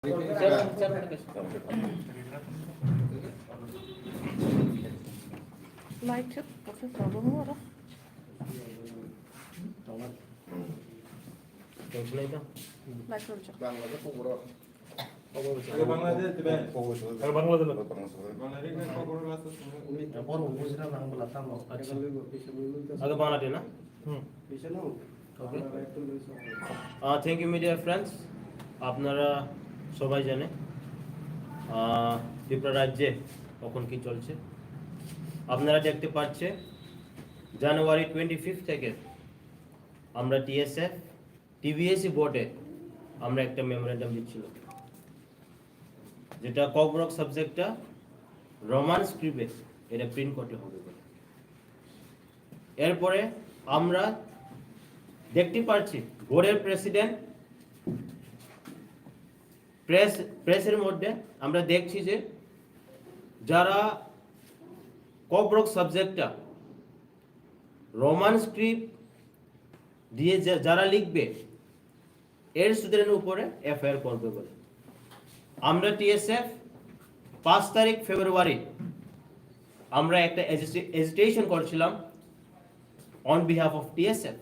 Light up, what's the problem? Light up. Bangladesh খবরক Bangladesh দিবেন আর বাংলাদেশ বাংলাদেশ না খবর আছে উনি পর বুঝরা বাংলা তামো আচ্ছা আগে বাংলাতে না পিছনো থ্যাংক ইউ মিডিয়া ফ্রেন্ডস আপনারা সবাই জানে ত্রিপুরা রাজ্যে কখন কি চলছে আপনারা দেখতে পাচ্ছেন জানুয়ারি 25 থেকে আমরা TSF TBSE বোর্ডে আমরা একটা মেমোরেন্ডাম দিচ্ছিল যেটা ককবরক সাবজেক্টটা রোমান স্ক্রিপ্টে এটা প্রিন্ট করতে হবে বলে এরপরে আমরা দেখতে পাচ্ছি বোর্ডের প্রেসিডেন্ট প্রেসের মধ্যে আমরা দেখছি যে যারা ককবরক সাবজেক্টটা রোমান স্ক্রিপ্ট দিয়ে যারা লিখবে এর স্টুডেন্টের উপরে এফআইআর করবে বলে আমরা TSF 5 তারিখ ফেব্রুয়ারি আমরা একটা এজিটেশন করছিলাম on behalf of TSF.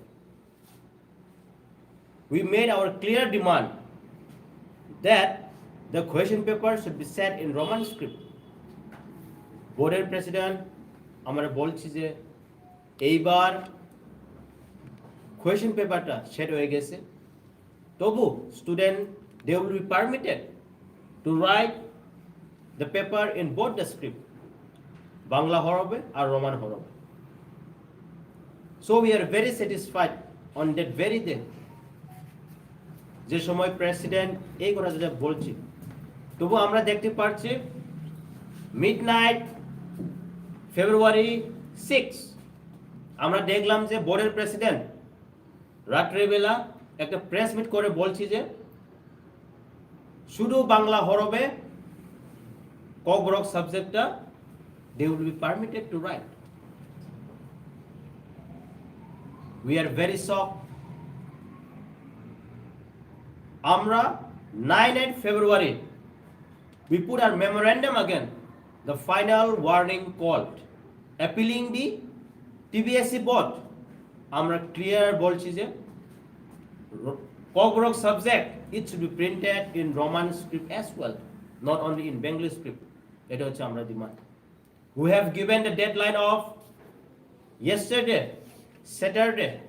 We made our clear demand that the question paper should be set in Roman script. বোর্ডের প্রেসিডেন্ট আমরা বলছি যে এইবার কোয়েশ্চেন পেপারটা সেট হয়ে গেছে তবু student they will be permitted to write the paper in both the script Bangla হবে আর রোমান হবে so we are very satisfied on that very day যে সময় প্রেসিডেন্ট এই কথা যেটা বলছি তবু আমরা দেখতে পাচ্ছি মিডনাইট ফেব্রুয়ারি 6 আমরা দেখলাম যে বোর্ডের প্রেসিডেন্ট রাত্রিবেলা একটা প্রেস মিট করে বলছি যে শুধু বাংলা হরবে ককবরক সাবজেক্টটা they will be permitted to write. We are very shocked. Amra 9 February we put our memorandum again, the final warning called, appealing the TBSE board. Amra clear bolchi je Kokborok subject it should be printed in Roman script as well, not only in Bengali script. Eta hocche amra demand. We have given the deadline of yesterday, Saturday,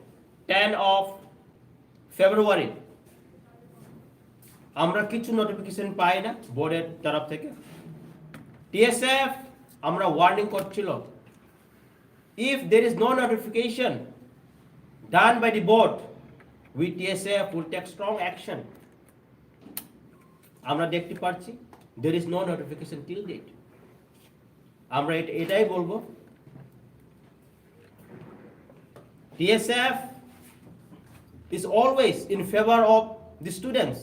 10 of February. আমরা কিছু notification পাই না বোর্ডের তরফ থেকে TSF আমরা warning করছিল if there is no notification done by the board we TSF will take strong action আমরা দেখতে পাচ্ছি there is no notification till date আমরা এটাই বলবো TSF is always in favor of the students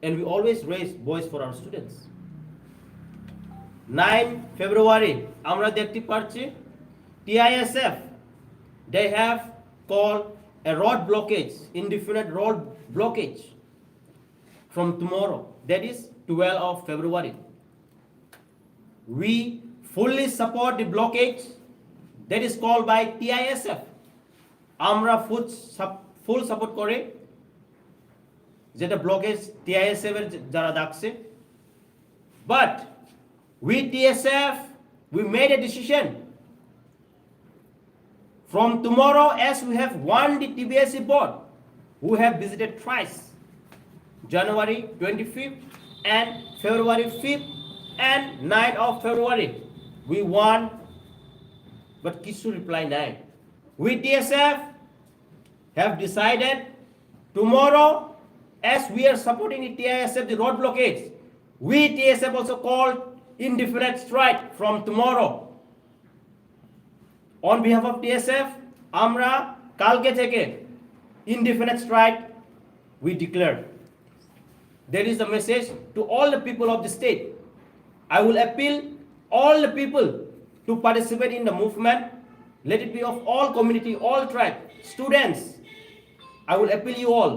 and we always raise voice for our students 9 February আমরা দেখতে পাচ্ছি TSF they have called a road blockage, indefinite road blockage from tomorrow, that is 12 of February. We fully support the blockage that is called by TSF. আমরা full support করে যেটা blockage TSF এর যারা ডাকছে but we TSF we made a decision from tomorrow as we have won the TBSE board who have visited twice January 25th and February 5th and 9th of February we won but Kisu reply 9 we TSF have decided tomorrow as we are supporting the TSF the road blockage we TSF also called indefinite strike from tomorrow on behalf of TSF আমরা কালকে থেকে indefinite strike we declare there is a message to all the people of the state I will appeal all the people to participate in the movement let it be of all community all tribe students I will appeal you all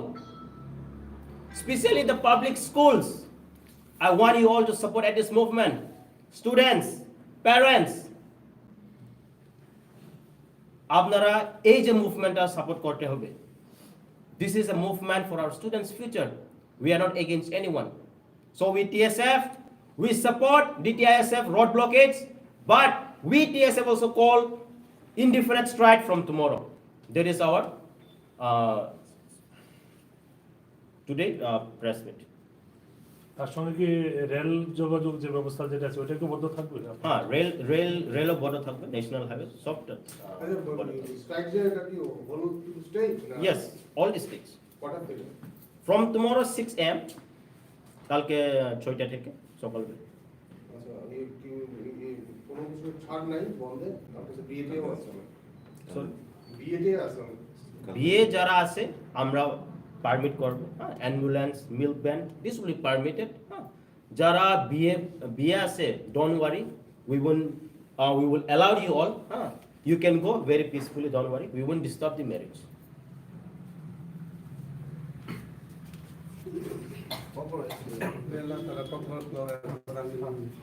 especially the public schools I want you all to support at this movement. Students, parents, আপনারা এই যে মুভমেন্টটা support করতে হবে। This is a movement for our students' future. We are not against anyone. So we TSF, we support the TSF road blockage, but we TSF also call indefinite strike from tomorrow. That is our today press meet. তার সঙ্গে কি rail যোগাযোগ যে ব্যবস্থা যেটা আছে ওটা কি বন্ধ থাকবে? হ্যাঁ, রেলও বন্ধ থাকবে, ন্যাশনাল হাইওয়ে সফট। স্ট্রাইক যে এটা কি হলো স্টেট না? Yes, all districts. কটা থেকে? From tomorrow 6 am, কালকে 6টা থেকে সকালবেলা। আচ্ছা, এই কোনো কিছু ছাড় নাই বন্ধে? আপনাদের বিয়েতেও আছে না? Sorry? বিয়েতে আছে না? বিয়ে যারা আছে আমরা পারমিট করব, হ্যাঁ, ambulance, milk van, this will be permitted. হ্যাঁ, যারা বিয়ে আছে, don't worry, we will allow you all, হ্যাঁ, you can go very peacefully, don't worry, we won't disturb the marriage.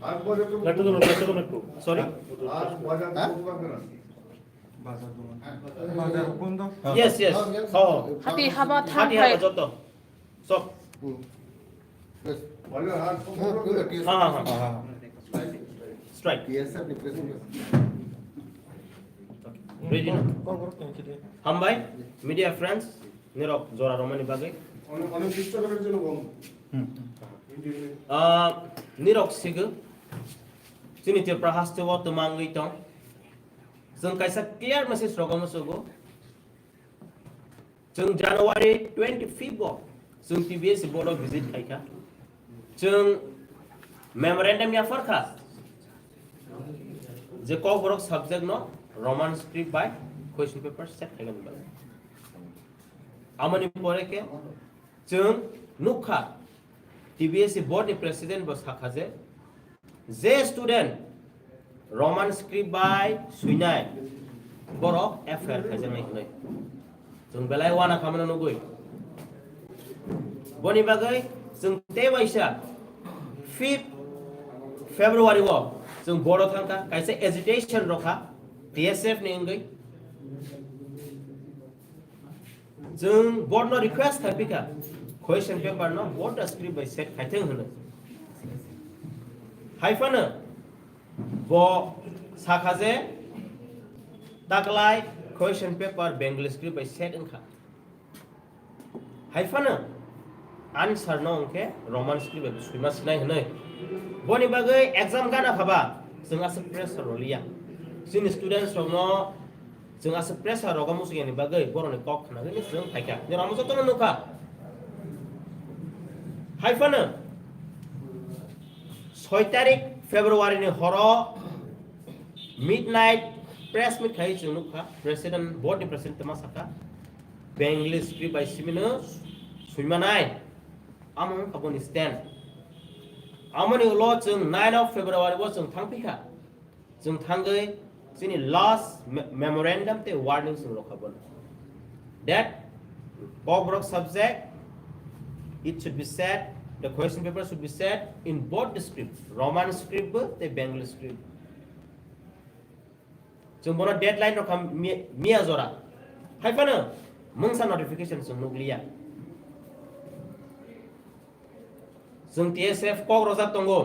আর পরে তো একটু ধরুন একটু। Sorry? আর বাজার করবেন না? Yes. Oh, হাতি হাবা হাতি থাকবে হাবা যত সব। বাজার হাত হ্যাঁ, strike. TSF represent Ready now? हम भाई media friends, निरक जोरा रोमानी बागे। অনেক শিক্ষকের জন্য বন্ধ। निरक सिग, sini Tripura haste wa tumangi tong. जों kaisa clear message rogam sogo. जों January 25 of जों TBS board of visit kaika. जों memorandum ya farka. J Kokborok subject no Roman script by question paper set kaika nibal. Amani pore ke जों nukha TBS board ni president bos hakaje. J student Roman script by Swrangchati borok affair kajanai hunai जों belai wana kamana nugui boni bagai जों te baisa 5 February wo जों boro thangka kaisa agitation rokha TSF ni ngai जों board no request thapika question paper no board script by set khaitheng hunai haifana bo sakaje taklai question paper Bengali script by set engkha haifana answer no engke Roman script by suima sinai hnai boni bagai exam gana khaba जोंहा से pressure rolia sin students no जोंहा से pressure rogamu sini bagai boroni kok khana ni जों thaika ni ramu jotono nuka haifana 6 तारिख February ni horo midnight press meet khai chunukha president board ni president tama saka Bengali script by simino suimanai among aboni stand amoni lo chung 9 of February was chung thangpika chung thangai sini last memorandum te warning chung lokhabon that Kokborok subject it should be said the question paper should be set in both the script Roman script the Bengali script जों बोनो deadline रखम मिया जरा हाइफानो मंसा notification जों नुगलिया जों TSF कक रजाब दंगो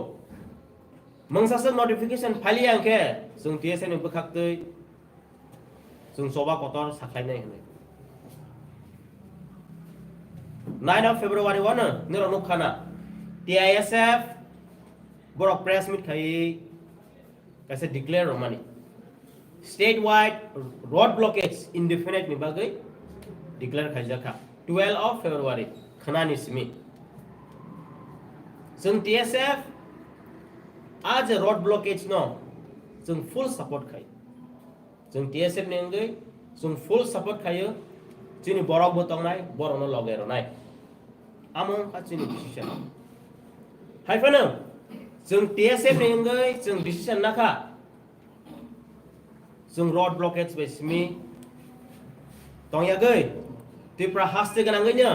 मंसासो notification फालिया अंके जों TSF नि बखाक्तै जों Choba कतर साख्लायनाय होनो 9 of February 1 निरो नुखाना TSF borok press meet khai kaise declare romani statewide road blockage indefinite ni bagai declare khaijaka 12 of February khanani simi जों TSF आज road blockage no जों full support khai जों TSF ni ngai जों full support khayo chini borok botongnai borono logero nai among ka chini decision haifano जों TSF ni ngai जों decision nakha जों road blockage by simi tongya gai Tripura haste ganangainya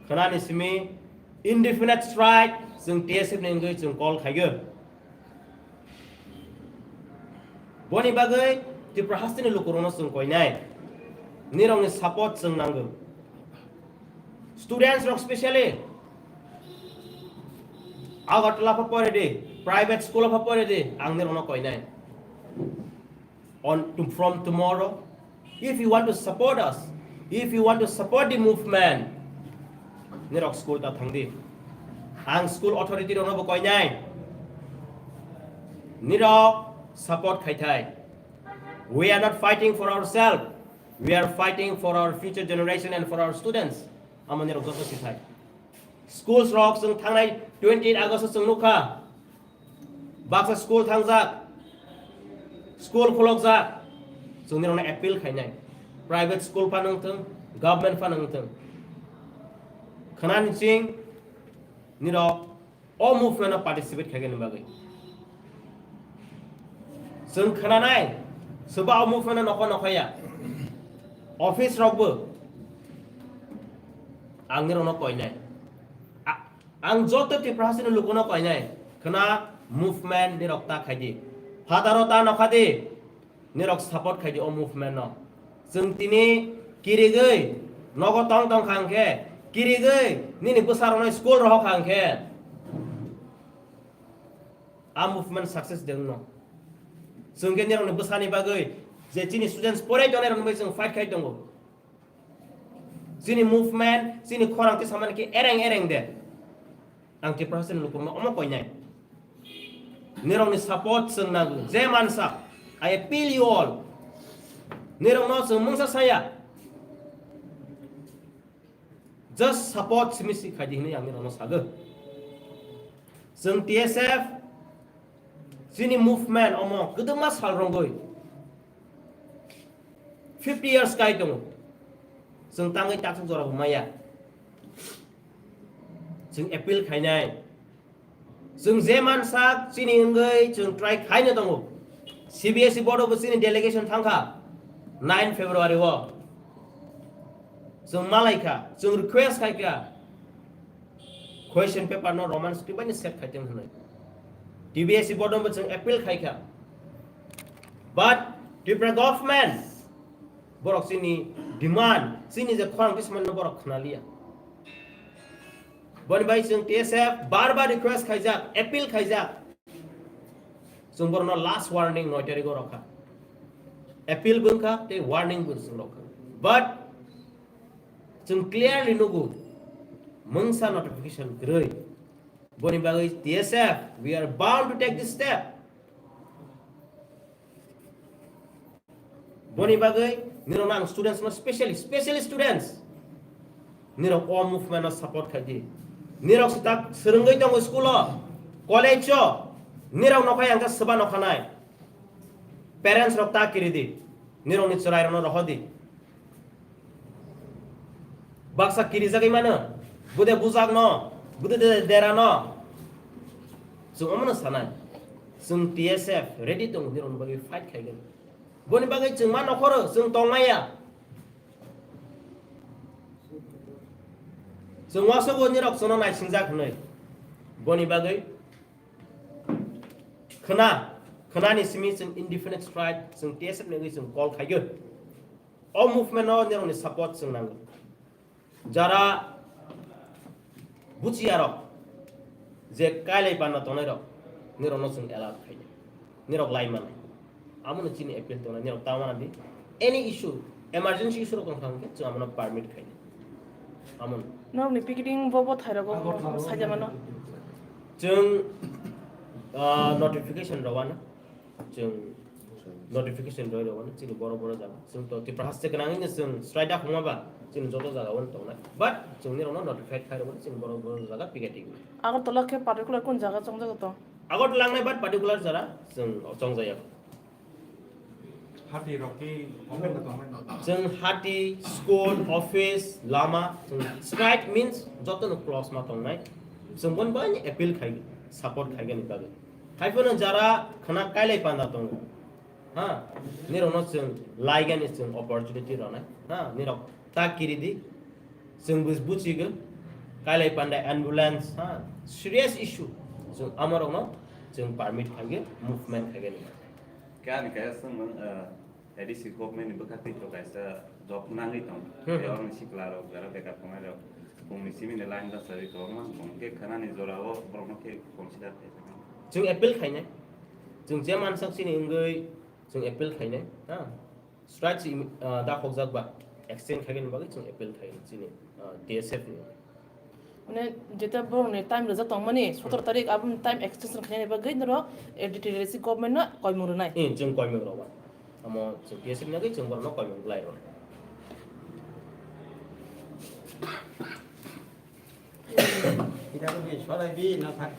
khanani simi indefinite strike जों TSF नि जों कल खायो बनि बागै त्रिपुरा हास्तिनि लुकुरनो जों कयनाय निरंनि सपोर्ट जों नांगौ स्टूडेंट्स रक स्पेशली आगरतला पर पढ़े दे प्राइवेट स्कूल पर पढ़े दे आं निरंनो कयनाय from tomorrow if you want to support us if you want to support the movement nirok school ta thangdi ang school authority ro no koi nirok support khaitai we are not fighting for ourselves we are fighting for our future generation and for our students amon nirok joto sithai schools rock sung thangnai 28 august sung nukha baksa school thangjak school khulok jak sung nirok na appeal khainai private school panang thung government panang thung khanan sing nirok all movement participate khagen bagai sung khananai soba all movement nokho nokhaya office rokbo ang nirok no koinai ang joto ti prasin lukuno koinai khana movement nirok ta khaidi hadarota nokhadi nirok support khaidi all movement no sung tini kirigei nogo tong tong khangke kirigei nini busarona school roh khangke a movement success deng no sungke nirok ni busani bagai je chini students pore jone rong bai sung fight khai dongo chini movement chini khorang ti saman ki ereng de ang ki person lukum no omo koinai nirok ni support sung nagu je mansa I appeal you all nirok no sung mungsa saya just support simisi khadi ni yang nirok no saga sung TSF sini movement omo kedema sal rongoi 50 years kai dong sung tangai tak sung jora maya sung appeal khainai sung zeman sak sini ngai sung try khaina dong CBSE board of sini delegation thangkha 9 February wo sung malaika sung request khai ka question paper no roman script ni set khaiteng hanai TBSE board of sung appeal khai ka but Tripura government borok sini demand sini je khorang kisman no borok khnalia bon bai sung TSF bar request khaijak appeal khaijak sung borno last warning notary go rakha appeal bungka te warning bun sung rakha but sung clearly no good mungsa notification groi boni bagai TSF we are bound to take this step boni bagai nirong students no specially students nirong all movement no support khadi nirong sitak serenggai dong school college nirong no khayang ka saba no khanai parents rok ta kiridi nirong ni chorai no rohodi baksa kiri jagai mana bude bujak no bude dera no sung omno sanai sung TSF ready dong nirong bagi fight khaigen boni bagai chung man okhoro chung tongmaya chung waso go nirok sono nai singjak hnoi boni bagai khana ni simi chung indefinite strike chung TSF ne chung call khaiyo all movement no nirok ni support chung nang jara buchiarok je kailai panna tonai rok nirok no chung allow khaiyo nirok laiman amuna chini appeal to na tamana di any issue emergency issue ro kong ke chu amuna permit khai amun no ni picketing bobo thairago sajamano chung notification rawana chung notification rawana chini boro jaga chung to ti prahas ke nangin chung strike khuma ba chini joto jaga won to na but chung ni ro notified khai ro chini boro jaga picketing agar tola ke particular kon jaga chongjago to agot langnai but particular jara chung chongjaya Hati Rocky, omen na omen. Jeng hati, school, office, lama. Strike means joto no clause ma tong nai. Jeng bon bani appeal khai, support khai gani bagai. Khai pun jara khana kailai panda tong. Ha, niro no jeng lai gani jeng opportunity rona. Ha, niro ta kiri di. Jeng bus buci ge. काले Pandey ambulance हाँ serious issue जों आमार उनाव जों permit खागे movement खागे क्या निकाय संग ADC government बखाती तो कैसा जॉब नांगी तो और सिक्लारो गरा बेकअप कमारो बुंनि सिमिने लाइन दा सरी तो मा बुंके खानानि जरावो ब्रह्म के कन्सिडार जों एपेल खायनाय जों जे मानसाखसिनि इंगै जों एपेल खायनाय हा स्ट्राइक्स दा हकजाकबा एक्सचेंज खागेन बागै जों एपेल खायन सिनि TSF नि মানে যেটা বড় টাইম রেজা তো মানে 17 তারিখ আবুন টাইম এক্সটেনশন খাইনে বাগৈ নর এডিটিরেসি গভর্নমেন্ট না কয়মুর নাই जों कयमो रबा आमो जों TSF नागै जों बरनो कयमो लायरो Kita pergi soalnya di nak